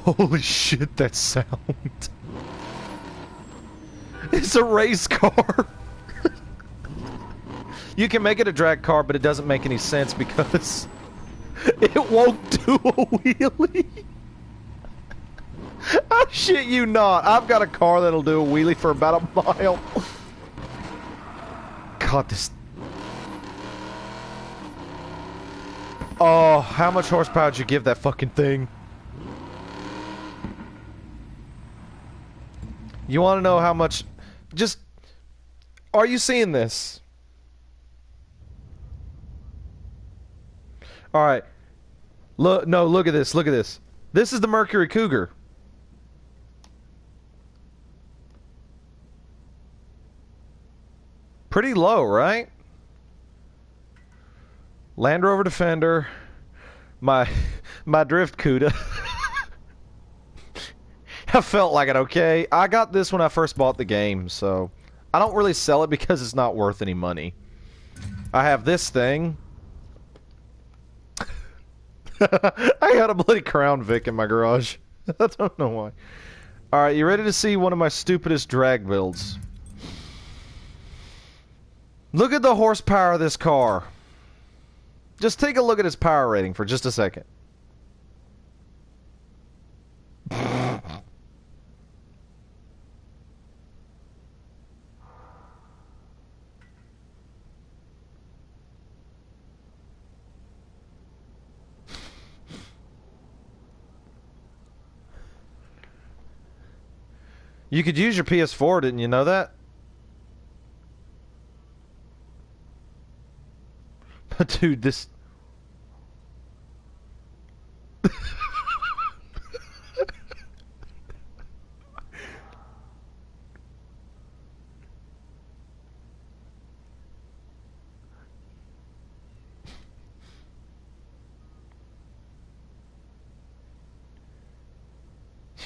Oh, holy shit, that sound. It's a race car. You can make it a drag car, but it doesn't make any sense because it won't do a wheelie. I shit you not. I've got a car that'll do a wheelie for about a mile. God, this... Oh, how much horsepower did you give that fucking thing? You want to know how much... Just... Are you seeing this? Alright. Look, no, look at this, look at this. This is the Mercury Cougar. Pretty low, right? Land Rover Defender. My drift CUDA. I felt like it, okay? I got this when I first bought the game, so... I don't really sell it because it's not worth any money. I have this thing. I got a bloody Crown Vic in my garage. I don't know why. Alright, you ready to see one of my stupidest drag builds? Look at the horsepower of this car. Just take a look at its power rating for just a second. You could use your PS4, didn't you know that? But dude, this...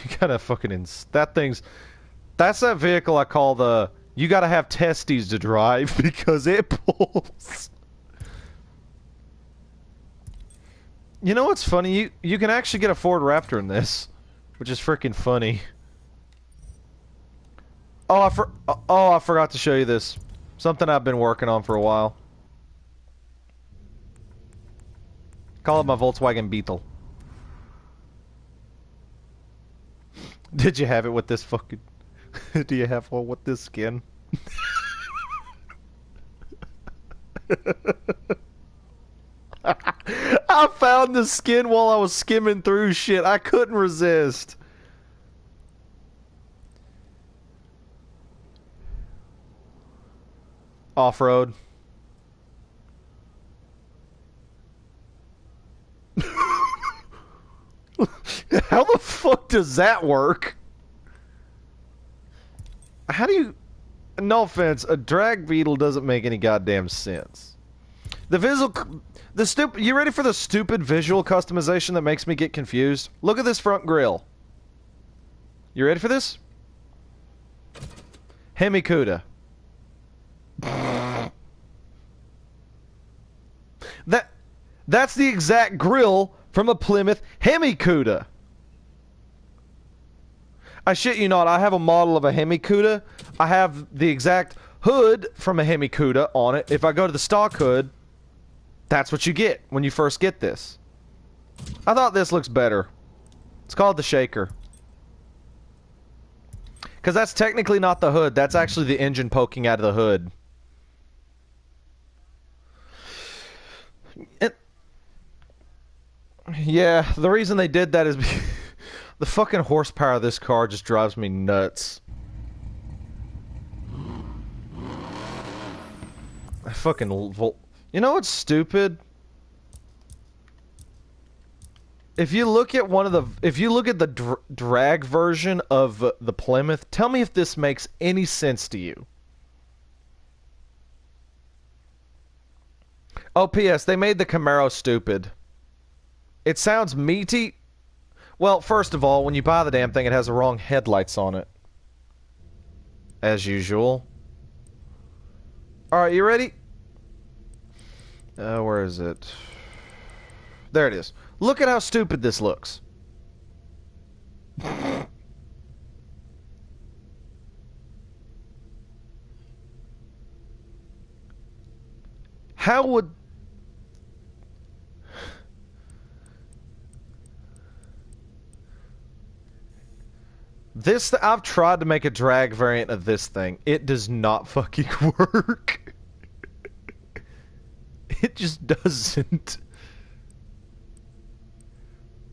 You gotta fucking... That thing's... That's that vehicle I call the... You gotta have testes to drive because it pulls. You know what's funny? You can actually get a Ford Raptor in this, which is freaking funny. Oh, I forgot to show you this. Something I've been working on for a while. Call it my Volkswagen Beetle. Did you have it with this fucking... Do you have one with this skin? I found the skin while I was skimming through shit. I couldn't resist. Off-road. How the fuck does that work? How do you... No offense, a drag beetle doesn't make any goddamn sense. The visual... The stupid... You ready for the stupid visual customization that makes me get confused? Look at this front grille. You ready for this? Hemi CUDA. That's the exact grille from a Plymouth Hemi CUDA. I shit you not, I have a model of a Hemi CUDA. I have the exact hood from a Hemi CUDA on it. If I go to the stock hood, that's what you get when you first get this. I thought this looks better. It's called the Shaker. Because that's technically not the hood. That's actually the engine poking out of the hood. Yeah, the reason they did that is because the fucking horsepower of this car just drives me nuts. I fucking... You know what's stupid? If you look at one of the... If you look at the drag version of the Plymouth, tell me if this makes any sense to you. Oh, P.S. They made the Camaro stupid. It sounds meaty. Well, first of all, when you buy the damn thing, it has the wrong headlights on it. As usual. Alright, you ready? Where is it? There it is. Look at how stupid this looks. How would... This, I've tried to make a drag variant of this thing. It does not fucking work. It just doesn't.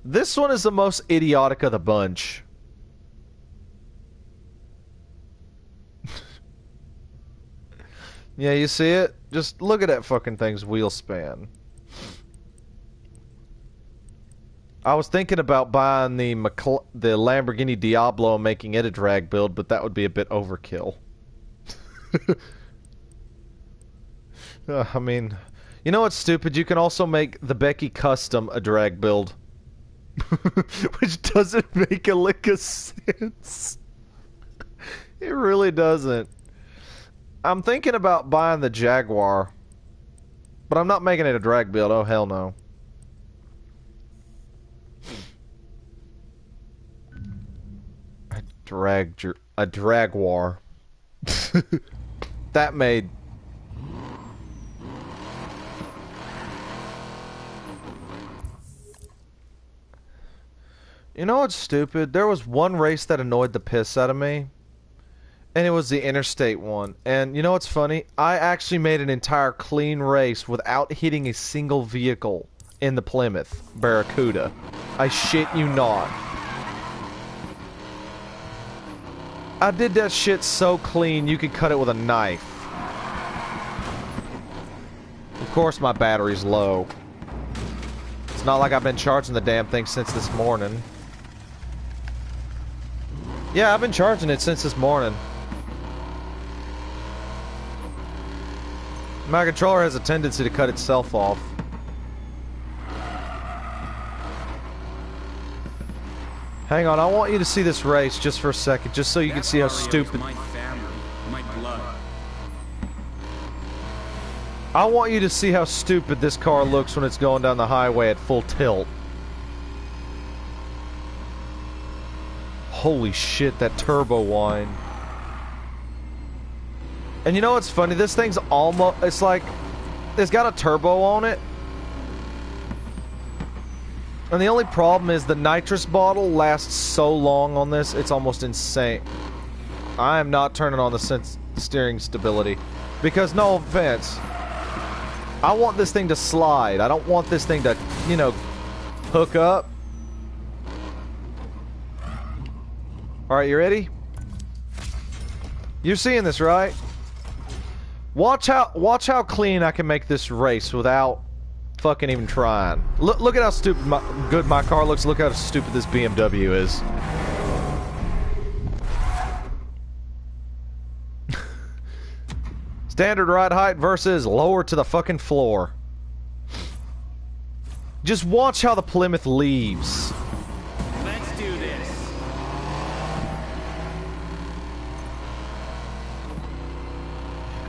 This one is the most idiotic of the bunch. Yeah, you see it? Just look at that fucking thing's wheel span. I was thinking about buying the Lamborghini Diablo and making it a drag build, but that would be a bit overkill. I mean, you know what's stupid? You can also make the Becky Custom a drag build. Which doesn't make a lick of sense. It really doesn't. I'm thinking about buying the Jaguar, but I'm not making it a drag build. Oh, hell no. A Dragwar. That made... You know what's stupid? There was one race that annoyed the piss out of me, and it was the interstate one. And you know what's funny? I actually made an entire clean race without hitting a single vehicle in the Plymouth Barracuda. I shit you not. I did that shit so clean you could cut it with a knife. Of course my battery's low. It's not like I've been charging the damn thing since this morning. Yeah, I've been charging it since this morning. My controller has a tendency to cut itself off. Hang on, I want you to see this race just for a second, just so you can see how stupid... My family, my blood. I want you to see how stupid this car looks when it's going down the highway at full tilt. Holy shit, that turbo whine. And you know what's funny? This thing's almost... It's like... It's got a turbo on it. And the only problem is the nitrous bottle lasts so long on this, it's almost insane. I am not turning on the steering stability. Because, no offense, I want this thing to slide. I don't want this thing to, you know, hook up. Alright, you ready? You're seeing this, right? Watch how clean I can make this race without fucking even trying. Look at how stupid good my car looks. Look how stupid this BMW is. Standard ride height versus lower to the fucking floor. Just watch how the Plymouth leaves. Let's do this.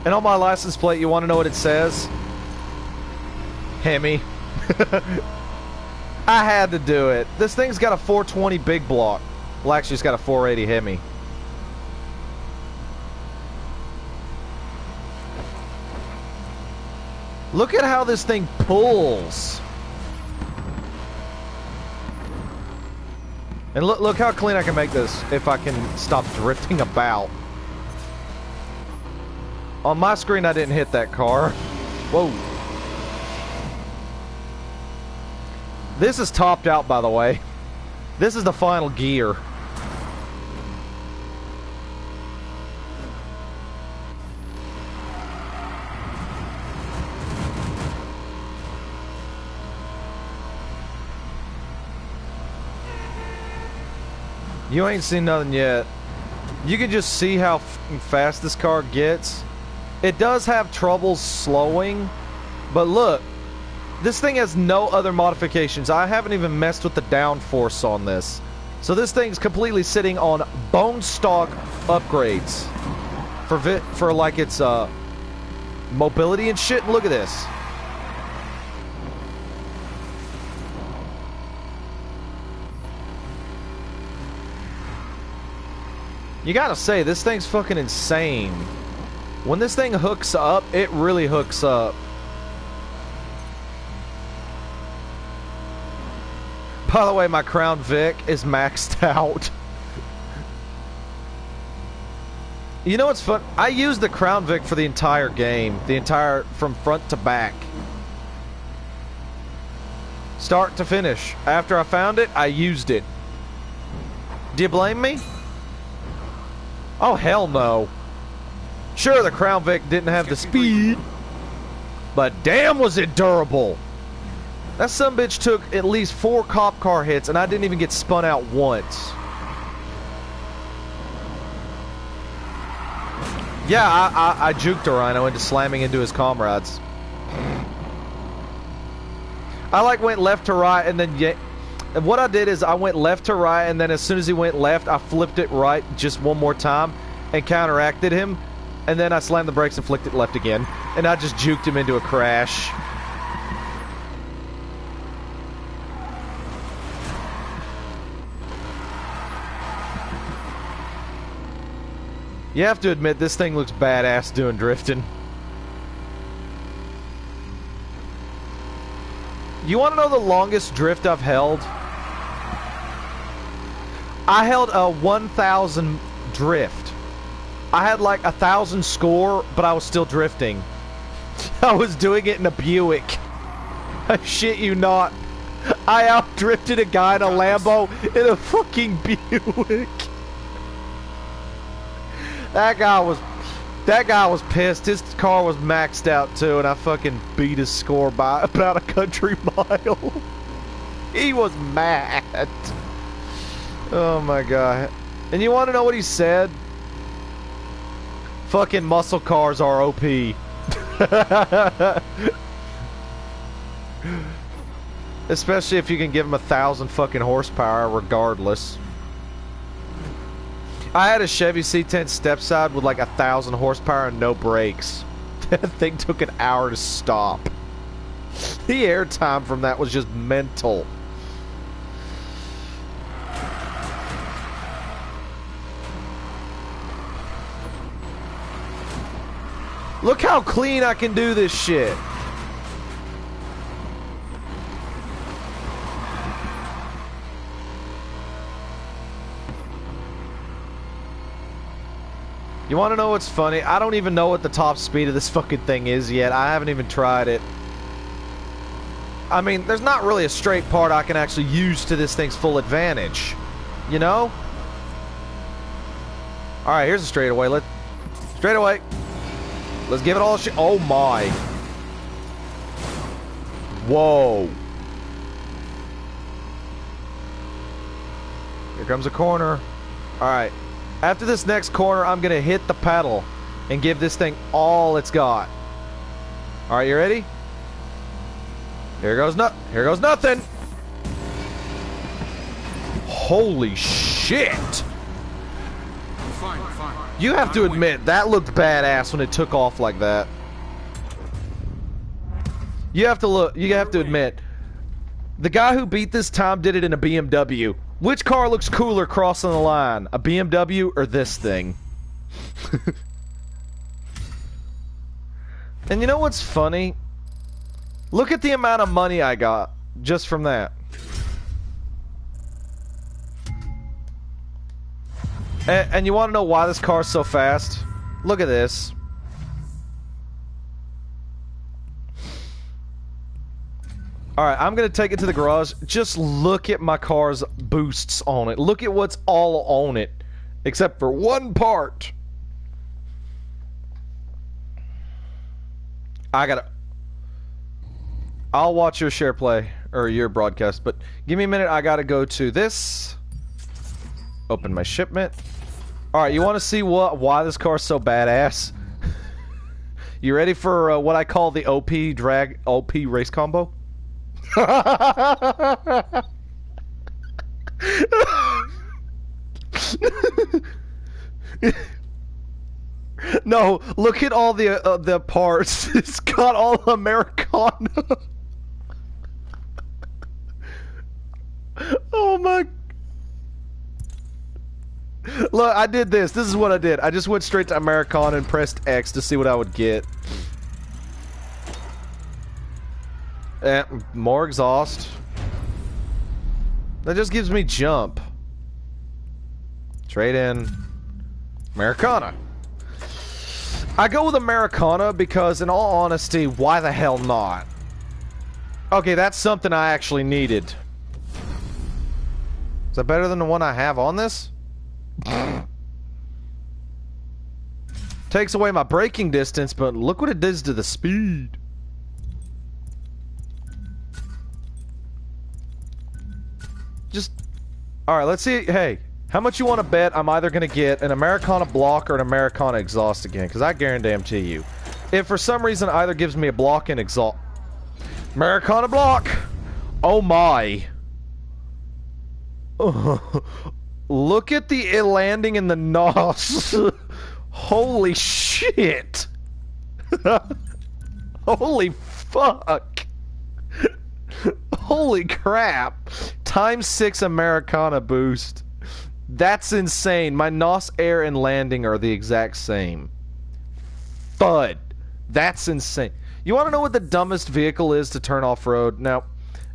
And on my license plate, you want to know what it says? Hemi. I had to do it. This thing's got a 420 big block. Well, actually, it's got a 480 Hemi. Look at how this thing pulls. And look how clean I can make this if I can stop drifting about. On my screen, I didn't hit that car. Whoa. This is topped out, by the way. This is the final gear. You ain't seen nothing yet. You can just see how fast this car gets. It does have trouble slowing, but look. This thing has no other modifications. I haven't even messed with the downforce on this. So this thing's completely sitting on bone stock upgrades for like its mobility and shit. And look at this. You gotta say, this thing's fucking insane. When this thing hooks up, it really hooks up. By the way, my Crown Vic is maxed out. You know what's fun? I used the Crown Vic for the entire game. From front to back. Start to finish. After I found it, I used it. Do you blame me? Oh, hell no. Sure, the Crown Vic didn't have the speed, but damn was it durable. That sumbitch took at least 4 cop car hits, and I didn't even get spun out once. Yeah, I juked a rhino into slamming into his comrades. I like went left to right, and then and what I did is I went left to right, and then as soon as he went left, I flipped it right just one more time and counteracted him, and then I slammed the brakes and flicked it left again, and I just juked him into a crash. You have to admit, this thing looks badass doing drifting. You want to know the longest drift I've held? I held a 1,000 drift. I had like 1,000 score, but I was still drifting. I was doing it in a Buick. I shit you not. I outdrifted a guy in a Lambo in a fucking Buick. That guy was pissed. His car was maxed out too, and I fucking beat his score by about a country mile. He was mad. Oh my god. And you want to know what he said? Fucking muscle cars are OP. Especially if you can give them 1,000 fucking horsepower regardless. I had a Chevy C10 stepside with like 1,000 horsepower and no brakes. That thing took an hour to stop. The airtime from that was just mental. Look how clean I can do this shit. You want to know what's funny? I don't even know what the top speed of this fucking thing is yet. I haven't even tried it. I mean, there's not really a straight part I can actually use to this thing's full advantage. You know? Alright, here's a straightaway. Straightaway. Let's give it all a shit. Oh my. Whoa. Here comes a corner. Alright. After this next corner, I'm going to hit the pedal and give this thing all it's got. Alright, you ready? Here goes nothing. Holy shit. Fine. You have to admit, that looked badass when it took off like that. You have to admit, the guy who beat this time did it in a BMW. Which car looks cooler crossing the line? A BMW or this thing? And you know what's funny? Look at the amount of money I got just from that. And you want to know why this car's so fast? Look at this. Alright, I'm going to take it to the garage. Just look at my car's boosts on it. Look at what's all on it. Except for one part. I'll watch your share play, or your broadcast, but give me a minute. I gotta go to this. Open my shipment. Alright, you want to see why this car's so badass? You ready for what I call the OP race combo? No, look at all the parts. It's got all Americana. Oh my. Look, I did this. This is what I did. I just went straight to Americana and pressed X to see what I would get. More exhaust. That just gives me jump. Trade in Americana. I go with Americana because, in all honesty, why the hell not? Okay, that's something I actually needed. Is that better than the one I have on this? Takes away my braking distance, but look what it does to the speed. Just... Alright, let's see. Hey, how much you want to bet I'm either going to get an Americana block or an Americana exhaust again? Because I guarantee you, if for some reason either gives me a block and exhaust... Americana block! Oh my. Look at the landing in the NOS. Holy shit. Holy fuck. Holy crap. ×6 Americana boost. That's insane. My NOS air and landing are the exact same. FUD. That's insane. You want to know what the dumbest vehicle is to turn off-road? Now,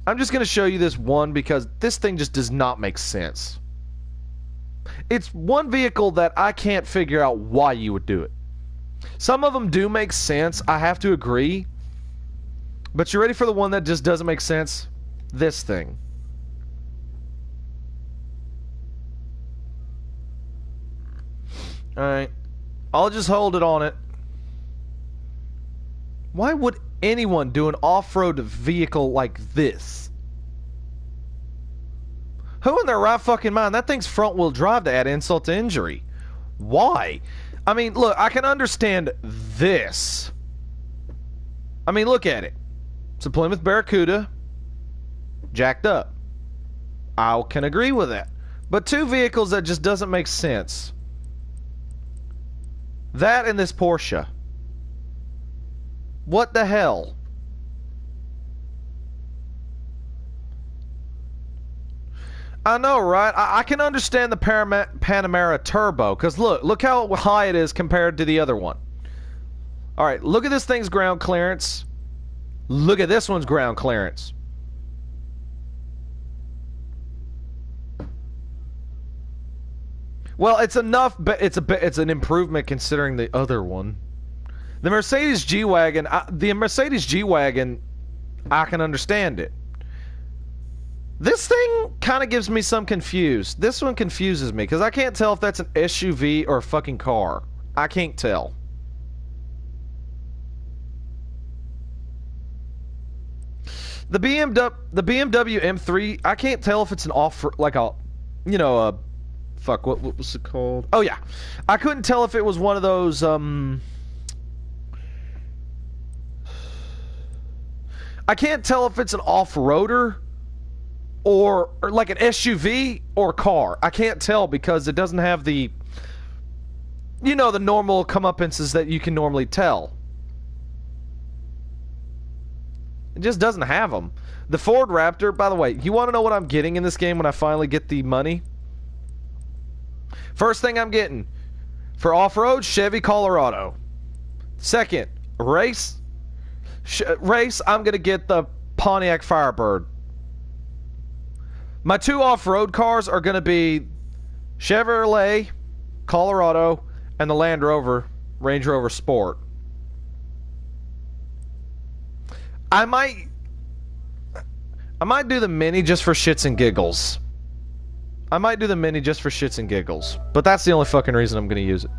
I'm just going to show you this one because this thing just does not make sense. It's one vehicle that I can't figure out why you would do it. Some of them do make sense, I have to agree. But you ready for the one that just doesn't make sense? This thing. Alright. I'll just hold it on it. Why would anyone do an off-road vehicle like this? Who in their right fucking mind? That thing's front-wheel drive to add insult to injury. Why? I mean, look, I can understand this. I mean, look at it. It's a Plymouth Barracuda. Jacked up. I can agree with that. But two vehicles that just doesn't make sense. That and this Porsche. What the hell? I know, right? I can understand the Panamera Turbo, because look how high it is compared to the other one. Alright, look at this thing's ground clearance. Look at this one's ground clearance. Well, it's enough, but it's an improvement considering the other one. The Mercedes G-Wagon, I can understand it. This thing kind of gives me some confused. This one confuses me, because I can't tell if that's an SUV or a fucking car. I can't tell. The BMW M3, I can't tell if it's an fuck, what was it called? Oh yeah. I couldn't tell if it was one of those, I can't tell if it's an off-roader or like an SUV or a car. I can't tell because it doesn't have the, the normal comeuppances that you can normally tell. It just doesn't have them. The Ford Raptor, by the way, you want to know what I'm getting in this game when I finally get the money? First thing I'm getting for off-road, Chevy Colorado. Second, race, I'm going to get the Pontiac Firebird. My two off-road cars are going to be Chevrolet Colorado and the Land Rover Range Rover Sport. I might do the Mini just for shits and giggles. But that's the only fucking reason I'm going to use it.